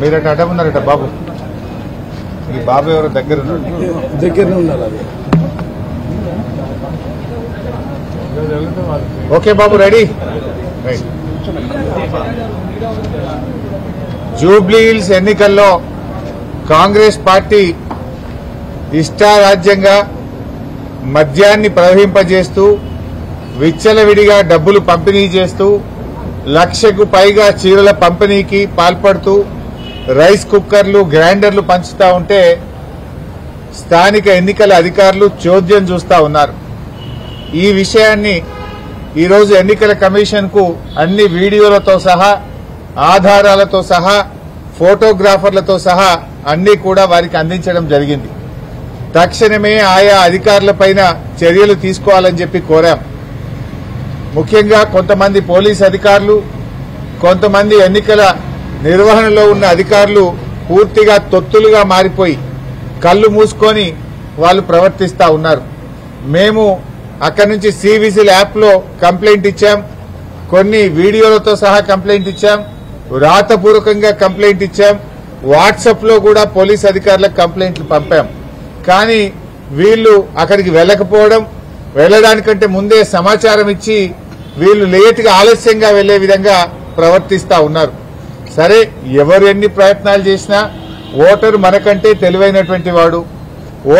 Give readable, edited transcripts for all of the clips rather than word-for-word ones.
మీరట అడ్డం ఉన్నారట బాబు. ఈ బాబు ఎవరు దగ్గర ఉన్నారు. ఓకే బాబు, రెడీ. రైట్. జూబ్లీ హిల్స్ ఎన్నికల్లో కాంగ్రెస్ పార్టీ ఇష్టారాజ్యంగా మద్యాన్ని ప్రవహింపజేస్తూ విచ్చలవిడిగా డబ్బులు పంపిణీ చేస్తూ 1,00,000కు పైగా చీరల పంపిణీకి పాల్పడుతూ రైస్ కుక్కర్లు, గ్రైండర్లు పంచుతా ఉంటే స్థానిక ఎన్నికల అధికారులు చోద్యం చూస్తా ఉన్నారు. ఈ విషయాన్ని ఈరోజు ఎన్నికల కమిషన్ కు అన్ని వీడియోలతో సహా, ఆధారాలతో సహా, ఫోటోగ్రాఫర్లతో సహా అన్ని కూడా వారికి అందించడం జరిగింది. తక్షణమే ఆయా అధికారులపైన చర్యలు తీసుకోవాలని చెప్పి కోరాం. ముఖ్యంగా కొంతమంది పోలీస్ అధికారులు, కొంతమంది ఎన్నికల నిర్వహణలో ఉన్న అధికారులు పూర్తిగా తొత్తులుగా మారిపోయి కళ్లు మూసుకొని వాళ్ళు ప్రవర్తిస్తా ఉన్నారు. మేము అక్కడి నుంచి సివిజిల్ యాప్ లో కంప్లైంట్ ఇచ్చాం, కొన్ని వీడియోలతో సహా కంప్లైంట్ ఇచ్చాం, రాతపూర్వకంగా కంప్లైంట్ ఇచ్చాం, వాట్సాప్ లో కూడా పోలీస్ అధికారులకు కంప్లైంట్లు పంపాం. కానీ వీళ్లు అక్కడికి వెళ్లకపోవడం, వెళ్లడానికంటే ముందే సమాచారం ఇచ్చి వీళ్లు లేటుగా ఆలస్యంగా వెళ్లే విధంగా ప్రవర్తిస్తా ఉన్నారు. సరే, ఎవరు ఎన్ని ప్రయత్నాలు చేసినా ఓటరు మనకంటే తెలివైనటువంటి వాడు.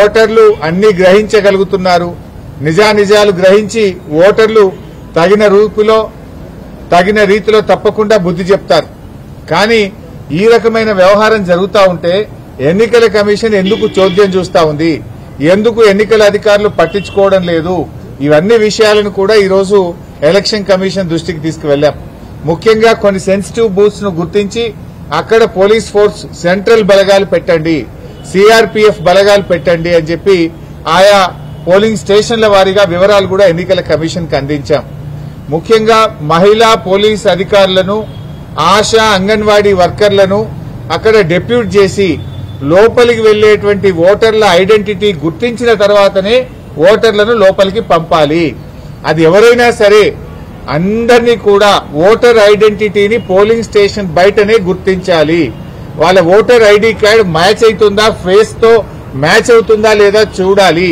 ఓటర్లు అన్ని గ్రహించగలుగుతున్నారు. నిజానిజాలు గ్రహించి ఓటర్లు తగిన రీతిలో తప్పకుండా బుద్ధి చెప్తారు. కానీ ఈ రకమైన వ్యవహారం జరుగుతూ ఉంటే ఎన్నికల కమిషన్ ఎందుకు చోద్యం చూస్తా ఉంది, ఎందుకు ఎన్నికల అధికారులు పట్టించుకోవడం లేదు, ఇవన్నీ విషయాలను కూడా ఈరోజు ఎలక్షన్ కమిషన్ దృష్టికి తీసుకువెళ్లాం. ముఖ్యంగా కొన్ని సెన్సిటివ్ బూత్స్ ను గుర్తించి అక్కడ పోలీస్ ఫోర్స్ సెంట్రల్ బలగాలు పెట్టండి, సిఆర్పీఎఫ్ బలగాలు పెట్టండి అని చెప్పి ఆయా పోలింగ్ స్టేషన్ల వారీగా వివరాలు కూడా ఎన్నికల కమిషన్ కు అందించాం. ముఖ్యంగా మహిళా పోలీస్ అధికారులను, ఆశా, అంగన్వాడీ వర్కర్లను అక్కడ డెప్యూట్ చేసి లోపలికి వెళ్లేటువంటి ఓటర్ల ఐడెంటిటీ గుర్తించిన తర్వాతనే ఓటర్లను లోపలికి పంపాలి. అది ఎవరైనా సరే అందరినీ కూడా ఓటర్ ఐడెంటిటీని పోలింగ్ స్టేషన్ బయటనే గుర్తించాలి. వాళ్ళ ఓటర్ ఐడి కార్డు మ్యాచ్ అవుతుందా, ఫేస్ తో మ్యాచ్ అవుతుందా లేదా చూడాలి.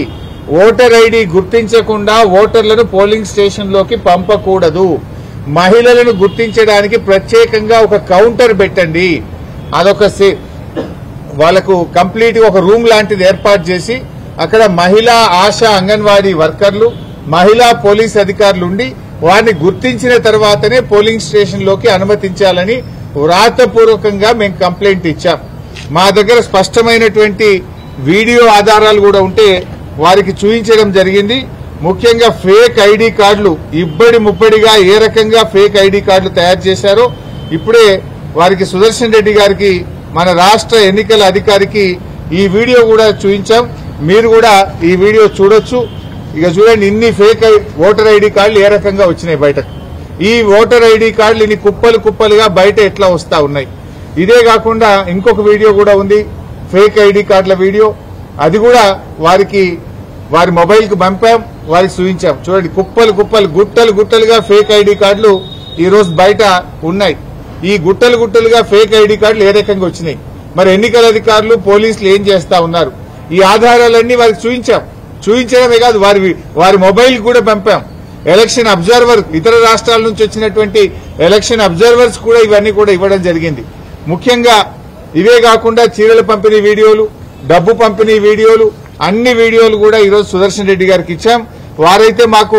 ఓటర్ ఐడి గుర్తించకుండా ఓటర్లను పోలింగ్ స్టేషన్ లోకి పంపకూడదు. మహిళలను గుర్తించడానికి ప్రత్యేకంగా ఒక కౌంటర్ పెట్టండి. అదొక వాళ్లకు కంప్లీట్ ఒక రూమ్ లాంటిది ఏర్పాటు చేసి అక్కడ మహిళా, ఆశా, అంగన్వాడీ వర్కర్లు, మహిళా పోలీస్ అధికారులు ఉండి వారిని గుర్తించిన తర్వాతనే పోలింగ్ స్టేషన్ లోకి అనుమతించాలని వ్రాతపూర్వకంగా మేము కంప్లైంట్ ఇచ్చాం. మా దగ్గర స్పష్టమైనటువంటి వీడియో ఆధారాలు కూడా ఉంటే వారికి చూపించడం జరిగింది. ముఖ్యంగా ఫేక్ ఐడి కార్డులు ఇబ్బడి ముబ్బడిగా ఏ రకంగా ఫేక్ ఐడి కార్డులు తయారు చేశారో ఇప్పుడే వారికి సుదర్శన్ రెడ్డి గారికి, మన రాష్ట్ర ఎన్నికల అధికారికి ఈ వీడియో కూడా చూపించాం. మీరు కూడా ఈ వీడియో చూడొచ్చు. ఇక చూడండి, ఇన్ని ఫేక్ ఓటర్ ఐడి కార్డులు ఏ రకంగా వచ్చినాయి బయటకు. ఈ ఓటర్ ఐడి కార్డులు ఇన్ని కుప్పలు కుప్పలుగా బయట ఎట్లా వస్తా ఉన్నాయి. ఇదే కాకుండా ఇంకొక వీడియో కూడా ఉంది, ఫేక్ ఐడి కార్డుల వీడియో. అది కూడా వారి మొబైల్ కు పంపాం, వారికి చూపించాం. చూడండి, కుప్పలు కుప్పలు, గుట్టలు గుట్టలుగా ఫేక్ ఐడి కార్డులు ఈ రోజు బయట ఉన్నాయి. ఈ గుట్టలు గుట్టలుగా ఫేక్ ఐడి కార్డులు ఏ రకంగా వచ్చినాయి, మరి ఎన్నికల అధికారులు, పోలీసులు ఏం చేస్తా ఉన్నారు, ఈ ఆధారాలన్నీ వారికి చూపించడమే కాదు వారి మొబైల్ కూడా పంపాం. ఎలక్షన్ అబ్జర్వర్, ఇతర రాష్ట్రాల నుంచి వచ్చినటువంటి ఎలక్షన్ అబ్జర్వర్స్ కూడా ఇవన్నీ కూడా ఇవ్వడం జరిగింది. ముఖ్యంగా ఇవే కాకుండా చీరల పంపిణీ వీడియోలు, డబ్బు పంపిణీ వీడియోలు, అన్ని వీడియోలు కూడా ఈరోజు సుదర్శన్ రెడ్డి గారికి ఇచ్చాం. వారైతే మాకు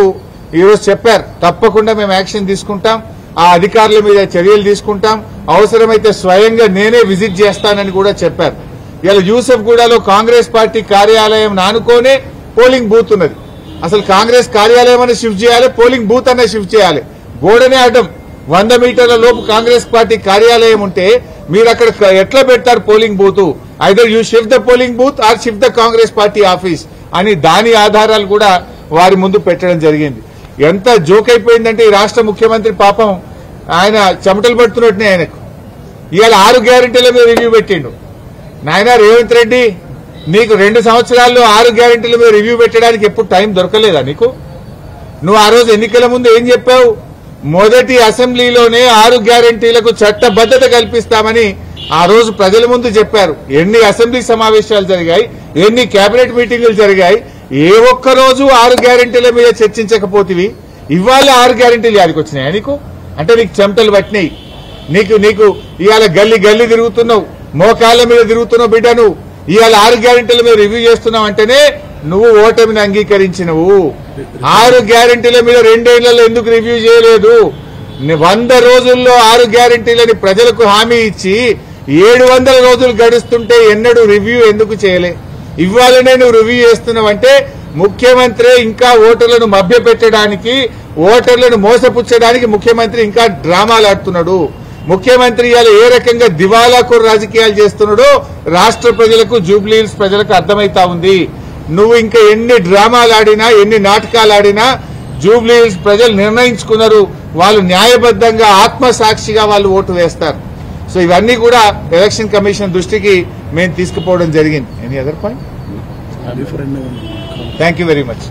ఈరోజు చెప్పారు, తప్పకుండా మేము యాక్షన్ తీసుకుంటాం, ఆ అధికారుల మీద చర్యలు తీసుకుంటాం, అవసరమైతే స్వయంగా నేనే విజిట్ చేస్తానని కూడా చెప్పారు. ఇలా యూసఫ్గూడలో కాంగ్రెస్ పార్టీ కార్యాలయం నానుకోనే పోలింగ్ బూత్ ఉన్నది. అసలు కాంగ్రెస్ కార్యాలయం అనే షిఫ్ట్ చేయాలి, పోలింగ్ బూత్ అనే షిఫ్ట్ చేయాలి. గోడనే అడ్డం 100 మీటర్ల లోపు కాంగ్రెస్ పార్టీ కార్యాలయం ఉంటే మీరు అక్కడ ఎట్లా పెడతారు polling booth? Either you shift the polling booth are shift the Congress party office అని దాని ఆధారాలు కూడా వారి ముందు పెట్టడం జరిగింది. ఎంత జోక్ అయిపోయిందంటే ఈ రాష్ట్ర ముఖ్యమంత్రి పాపం ఆయన చెమటలు పడుతున్నట్టునే ఆయనకు. ఇవాళ 6 గ్యారెంటీల మీద రివ్యూ పెట్టిండు. నాయన రేవంత్ రెడ్డి, నీకు 2 సంవత్సరాల్లో 6 గ్యారెంటీల మీద రివ్యూ పెట్టడానికి ఎప్పుడు టైం దొరకలేదా నీకు? నువ్వు ఆ రోజు ఎన్నికల ముందు ఏం చెప్పావు? మొదటి అసెంబ్లీలోనే 6 గ్యారెంటీలకు చట్టబద్దత కల్పిస్తామని ఆ రోజు ప్రజల ముందు చెప్పారు. ఎన్ని అసెంబ్లీ సమావేశాలు జరిగాయి, ఎన్ని కేబినెట్ మీటింగులు జరిగాయి, ఏ ఒక్క రోజు 6 గ్యారెంటీల మీద చర్చించకపోతివి. ఇవాళ 6 గ్యారెంటీలు యాడికి వచ్చినాయా నీకు? అంటే నీకు చెమటలు పట్టినాయి. నీకు ఇవాళ గల్లీ గల్లీ తిరుగుతున్నావు, మోకాళ్ళ మీద తిరుగుతున్నావు బిడ్డ. నువ్వు ఇవాళ 6 గ్యారెంటీల మీద రివ్యూ చేస్తున్నావు అంటేనే నువ్వు ఓటమిని అంగీకరించినవు. 6 గ్యారెంటీల మీద 2 ఏళ్లలో ఎందుకు రివ్యూ చేయలేదు? 100 రోజుల్లో 6 గ్యారెంటీలని ప్రజలకు హామీ ఇచ్చి 700 రోజులు గడుస్తుంటే ఎన్నడూ రివ్యూ ఎందుకు చేయలే? ఇవాళనే నువ్వు రివ్యూ చేస్తున్నావంటే ముఖ్యమంత్రి ఇంకా ఓటర్లను మభ్యపెట్టడానికి, ఓటర్లను మోసపుచ్చడానికి ముఖ్యమంత్రి ఇంకా డ్రామాలు ఆడుతున్నాడు. ముఖ్యమంత్రి ఇవాళ ఏ రకంగా దివాలాకోరు రాజకీయాలు చేస్తున్నాడో రాష్ట్ర ప్రజలకు, జూబ్లీ హిల్స్ ప్రజలకు అర్థమైతా ఉంది. నువ్వు ఇంకా ఎన్ని డ్రామాలు ఆడినా, ఎన్ని నాటకాలు ఆడినా జూబ్లీ హిల్స్ ప్రజలు నిర్ణయించుకున్నారు. వాళ్ళు న్యాయబద్దంగా ఆత్మసాక్షిగా వాళ్ళు ఓటు వేస్తారు. సో ఇవన్నీ కూడా ఎలక్షన్ కమిషన్ దృష్టికి మేము తీసుకుపోవడం జరిగింది. Any other point? Thank you very much.